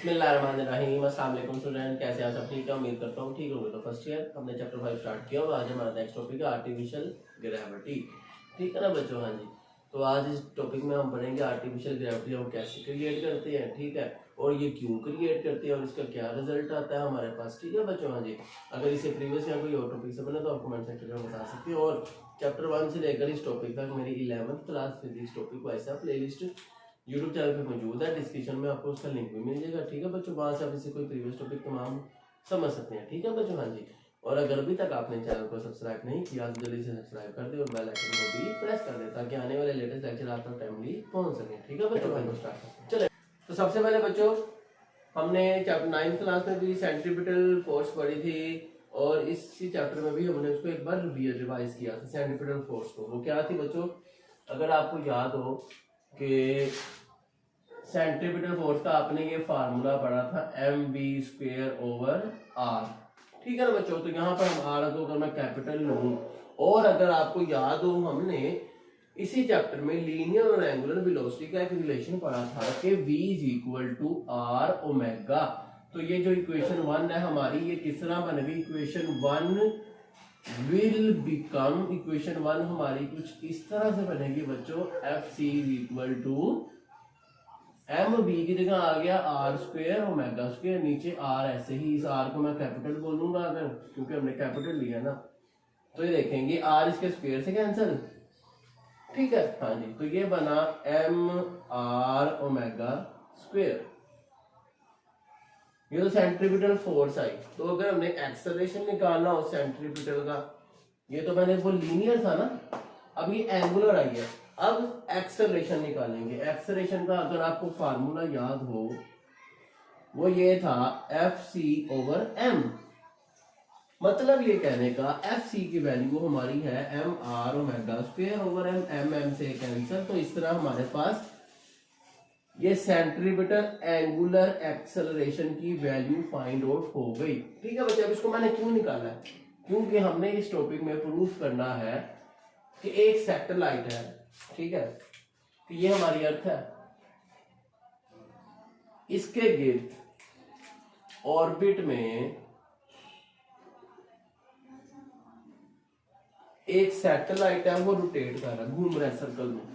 बिस्मिल्लाहिर्रहमानिर्रहीम। अस्सलाम वालेकुम स्टूडेंट, कैसे हैं सब? ठीक है, उम्मीद करता हूँ ठीक होंगे। तो फर्स्ट ईयर हमने चैप्टर 5 स्टार्ट किया और आज हमारा नेक्स्ट टॉपिक है आर्टिफिशियल ग्रेविटी। ठीक है ना बच्चों? हाँ जी। तो आज इस टॉपिक में हम पढ़ेंगे आर्टिफिशियल ग्रेविटी हम कैसे क्रिएट करते हैं, ठीक है, और ये क्यों क्रिएट करते हैं और इसका क्या रिजल्ट आता है हमारे पास। ठीक है बच्चों? हाँ जी। अगर इसे प्रीवियस या कोई और टॉपिक से बने तो आप कमेंट सेक्शन में बता सकते हो। और चैप्टर 1 से लेकर इस टॉपिक तक मेरी 11th class physics topic wise play list YouTube channel पे मौजूद है, डिस्क्रिप्शन में आपको उसका लिंक भी मिल जाएगा। ठीक है बच्चों? वहाँ से आप इसे कोई प्रीवियस टॉपिक तमाम समझ सकते हैं। ठीक है बच्चों? हाँ जी। और अगर अभी तक आपने चैनल को सब्सक्राइब नहीं किया तो जल्दी से सब्सक्राइब कर दे और बेल आइकन को भी प्रेस कर दे ताकि आने वाले लेटेस्ट लेक्चर आप तक टाइमली पहुंच सके। ठीक है बच्चों? हम स्टार्ट करते हैं। चले। तो सबसे पहले बच्चों हमने चैप्टर 9th क्लास में भी सेंट्रीपिटल फोर्स पढ़ी थी और इसी चैप्टर में भी हमने उसको एक बार रिवाइज किया था सेंट्रीपिटल फोर्स को। वो क्या थी बच्चों? अगर आपको याद हो कि सेंट्रीपिटल फोर्स का आपने ये फार्मूला पढ़ा था mv²/r। ठीक है ना बच्चों? तो यहाँ पर हम आर को अगर मैं कैपिटल लूं और अगर आपको याद हो हमने इसी चैप्टर में लीनियर और एंगुलर वेलोसिटी का एक रिलेशन पढ़ा था कि v = r ओमेगा। तो ये जो इक्वेशन 1 है हमारी, ये किस तरह बन गई? इक्वेशन 1 विल बिकम, इक्वेशन 1 हमारी कुछ इस तरह से बनेगी बच्चों, fc = एम बी की जगह आ गया r² ओमेगा स्क्वायर, नीचे r ऐसे ही, इस r को मैं कैपिटल बोलूंगा अगर, क्योंकि हमने कैपिटल लिया ना। तो ये देखेंगे r इसके स्क्वायर से कैंसिल। ठीक है? हाँ जी। तो ये बना mr ओमेगा स्क्वायर। ये तो सेंट्रीपिटल फोर्स आई। तो अगर हमने एक्सेलरेशन निकालना हो सेंट्रीपिटल का, ये तो मैंने वो लीनियर था ना, अब ये एंगुलर आई है। अब एक्सेलरेशन निकालेंगे। एक्सेलरेशन का अगर आपको फार्मूला याद हो वो ये था fc/m। मतलब ये कहने का fc की वैल्यू हमारी है mr ओमेगा स्क्वायर/m, m से कैंसिल। तो इस तरह हमारे पास ये सेंट्रीपिटल एंगुलर एक्सेलरेशन की वैल्यू फाइंड आउट हो गई। ठीक है बच्चे? अब इसको मैंने क्यों निकाला है? क्योंकि हमने इस टॉपिक में प्रूफ करना है कि एक सैटेलाइट है, ठीक है, कि ये हमारी अर्थ है, इसके गिर्द ऑर्बिट में एक सैटेलाइट है, वो रोटेट कर रहा है, घूम रहा है सर्कल में।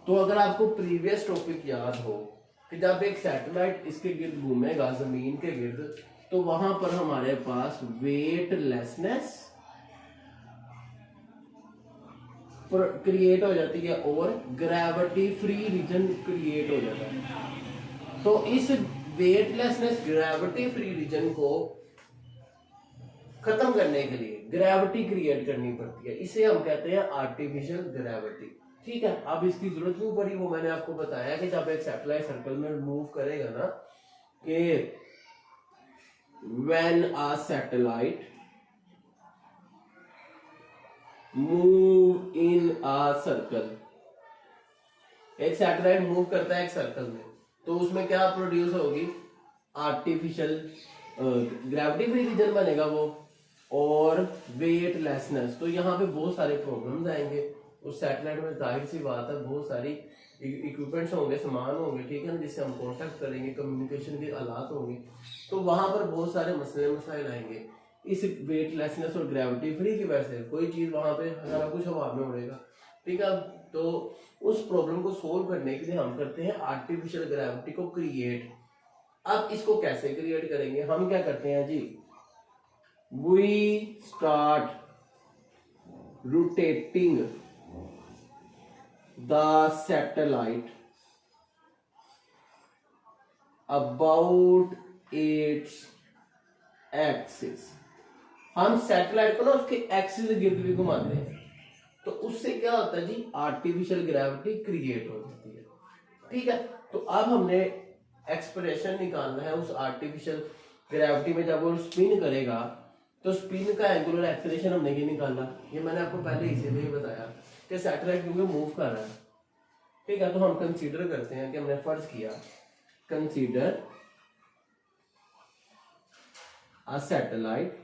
तो अगर आपको प्रीवियस टॉपिक याद हो कि जब एक सैटेलाइट इसके गिर्द घूमेगा जमीन के गिर्द, तो वहां पर हमारे पास वेटलेसनेस क्रिएट हो जाती है और ग्रेविटी फ्री रीजन क्रिएट हो जाता है। तो इस वेटलेसनेस ग्रेविटी फ्री रीजन को खत्म करने के लिए ग्रेविटी क्रिएट करनी पड़ती है। इसे हम कहते हैं आर्टिफिशियल ग्रेविटी। ठीक है? अब इसकी जरूरत क्यों पड़ी वो मैंने आपको बताया कि जब एक सैटेलाइट सर्कल में मूव करेगा ना, कि when a satellite move in a circle, एक सैटेलाइट मूव करता है एक सर्कल में, तो उसमें क्या प्रोड्यूस होगी? आर्टिफिशियल ग्रेविटी फ्री रीजन बनेगा वो, और वेटलेसनेस। तो यहाँ पे बहुत सारे प्रॉब्लम्स आएंगे उस सैटेलाइट में। जाहिर सी बात है बहुत सारी इक्विपमेंट्स होंगे, सामान होंगे, ठीक है ना, जिससे हम कॉन्टेक्ट करेंगे, कम्युनिकेशन के हालात होंगे। तो वहां पर बहुत सारे मसले मसाइल आएंगे इस वेटलेसनेस और ग्रेविटी फ्री की वजह से। कोई चीज वहां पे सारा कुछ हवा में उड़ेगा। ठीक है? तो उस प्रॉब्लम को सोल्व करने के लिए हम करते हैं आर्टिफिशियल ग्रेविटी को क्रिएट। अब इसको कैसे क्रिएट करेंगे? हम क्या करते हैं जी, we start rotating the satellite about its axis. हम सैटेलाइट को ना उसके एक्सिस के गिर्द भी घुमाते हैं, तो उससे क्या होता है जी? आर्टिफिशियल ग्रेविटी क्रिएट हो जाती है। ठीक है? तो अब हमने एक्सप्रेशन निकालना है उस आर्टिफिशियल ग्रेविटी में। जब वो स्पिन करेगा तो स्पिन का एंगुलर एक्सेलरेशन हमने ये निकाला। ये मैंने आपको पहले इसीलिए बताया कि सैटेलाइट क्योंकि मूव कर रहा है। ठीक है? तो हम कंसीडर करते हैं कि हमने फर्ज किया, consider a satellite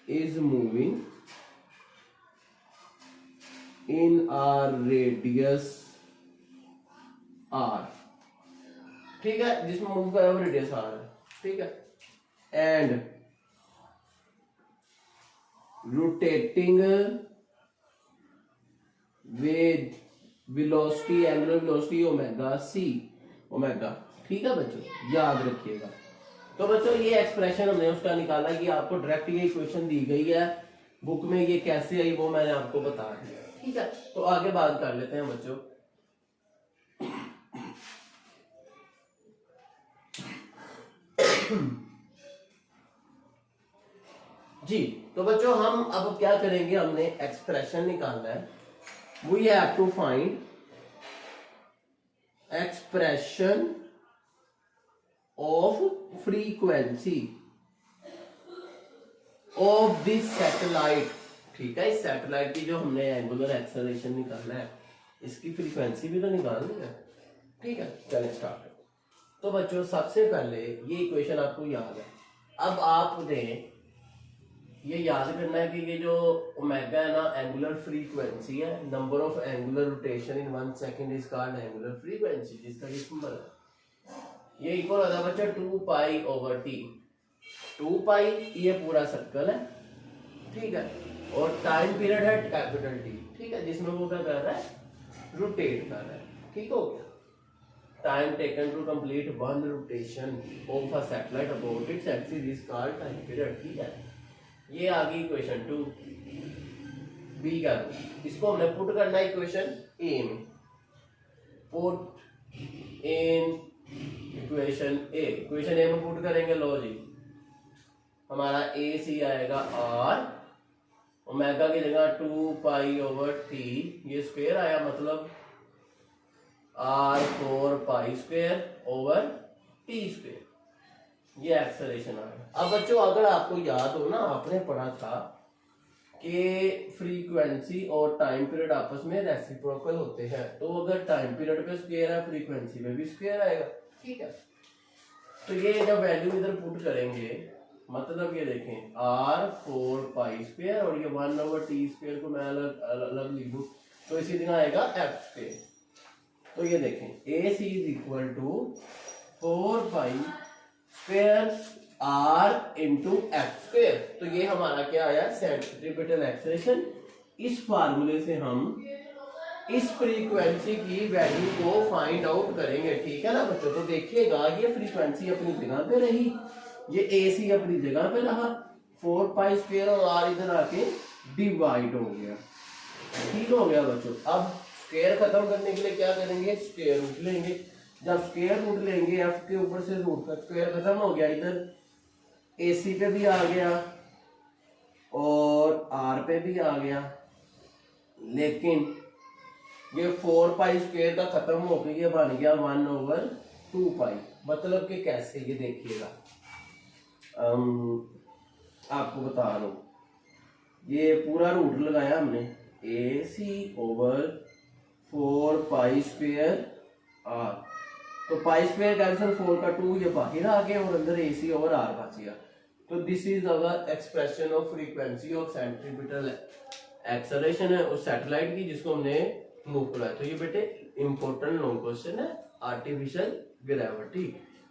is moving in a radius r। ठीक है, जिसमें मूव का रेडियस आर है, ठीक है, and rotating with velocity, angular velocity omega C, omega, ठीक है बच्चों, याद रखिएगा। तो बच्चों ये एक्सप्रेशन हमने उसका निकाला, ये आपको डायरेक्ट ये इक्वेशन दी गई है बुक में, ये कैसे आई वो मैंने आपको बता दिया, ठीक है। तो आगे बात कर लेते हैं बच्चों। जी, तो बच्चों हम अब क्या करेंगे, हमने एक्सप्रेशन निकालना है, we have to find expression of frequency of this satellite, ठीक है। इस सैटेलाइट की जो हमने एंगुलर एक्सेलरेशन निकालना है, इसकी फ्रीक्वेंसी भी तो निकालनी है, ठीक है। चलें स्टार्ट। तो बच्चों सबसे पहले ये इक्वेशन आपको याद है, अब आपने ये याद करना है कि ये जो ओमेगा है ना, एंगुलर फ्रीक्वेंसी है, number of angular rotation in 1 second is called angular frequency, जिसका ये सिंबल है, ये इक्वल होता है बच्चा 2 पाई ओवर टी। 2 पाई ये पूरा सर्कल है, ठीक है, और टाइम पीरियड है कैपिटल टी, ठीक है, जिसमें वो क्या कर रहा है, रोटेट कर रहा है, ठीक हो गया। Time taken to complete one rotation of a satellite about its axis is called time period, ठीक है। ये आ गई इक्वेशन 2 बी का, इसको हमने पुट करना है इक्वेशन ए में, put in equation A, equation A में पुट करेंगे, लो जी, हमारा ए सी आएगा आर, ओमेगा की जगह 2 पाई ओवर टी, ये स्क्वायर आया, मतलब R 4 pi square over T square, ये एक्सेलरेशन आ गया। अब बच्चों अगर आपको याद हो ना, आपने पढ़ा था कि फ्रीक्वेंसी और टाइम पीरियड आपस में रेसिप्रोकल होते हैं, तो अगर टाइम पीरियड पे स्क्वायर है, फ्रीक्वेंसी पे भी स्क्वायर आएगा, ठीक है। तो ये जब वैल्यू इधर पुट करेंगे, मतलब ये देखें आर 4 पाई स्क्वायर और ये 1 ओवर टी स्क्वायर को मैं अलग अलग लिख दूं, तो इसी तरह आएगा एफ स्क्वायर। तो ये देखें A C is equal to 4 pi square R into F square, तो ये हमारा क्या आया, सेंट्रीपिटल एक्सेलरेशन। इस फार्मूले से हम इस फ्रीक्वेंसी की वैल्यू को फाइंड आउट करेंगे, ठीक है ना बच्चों। तो देखिएगा ये फ्रीक्वेंसी अपनी जगह पे रही, ये ए सी अपनी जगह पे रहा, 4 पाई स्क्वायर और आर इधर आके डिवाइड हो गया, ठीक हो गया बच्चों। अब स्क्वायर खत्म करने के लिए क्या करेंगे, स्क्वायर रूट लेंगे, जब स्क्वायर रूट लेंगे एफ के ऊपर से रूट का स्क्वायर खत्म हो गया, इधर ए सी पे भी आ गया और आर पे भी आ गया, लेकिन ये 4 पाई स्क्वायर का खत्म होकर ये बन गया 1 ओवर 2 पाई। मतलब कि कैसे, ये देखिएगा, आपको बता रहा हूं, ये पूरा रूट लगाया हमने, ए सी ओवर 4 पाई स्क्वायर आर, तो पाई स्क्वायर कैंसिल, 4 का 2 ये बाहर आ गया और अंदर ए सी ओवर आर बच गया। तो this is our expression of frequency of centripetal acceleration है उस सैटेलाइट की जिसको हमने मूव कराया। तो ये बेटे इंपॉर्टेंट लॉन्ग क्वेश्चन है, आर्टिफिशियल ग्रेविटी,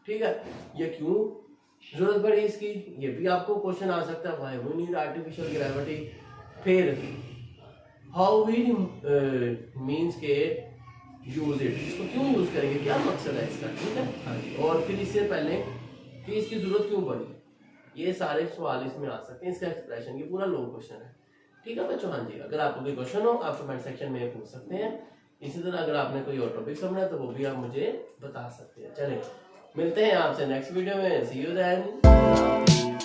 ठीक है। ये क्यों जरूरत पड़ी इसकी, ये भी आपको क्वेश्चन आ सकता है, why we need artificial gravity. फिर हाउ वी मींस के यूज इट, इसको क्यों यूज करेंगे, क्या मकसद है इसका, ठीक है। हाँ जी, और फिर इससे पहले कि इसकी जरूरत क्यों पड़ी, ये सारे सवाल इसमें आ सकते हैं, इसका एक्सप्रेशन, ये पूरा लॉन्ग क्वेश्चन है, ठीक है बच्चों। हाँ जी, अगर आपको कोई क्वेश्चन हो आप कमेंट सेक्शन में पूछ सकते हैं। इसी तरह अगर आपने कोई और टॉपिक समझना है तो वो भी आप मुझे बता सकते हैं। चलें, मिलते हैं आपसे नेक्स्ट वीडियो में, सी यू देन।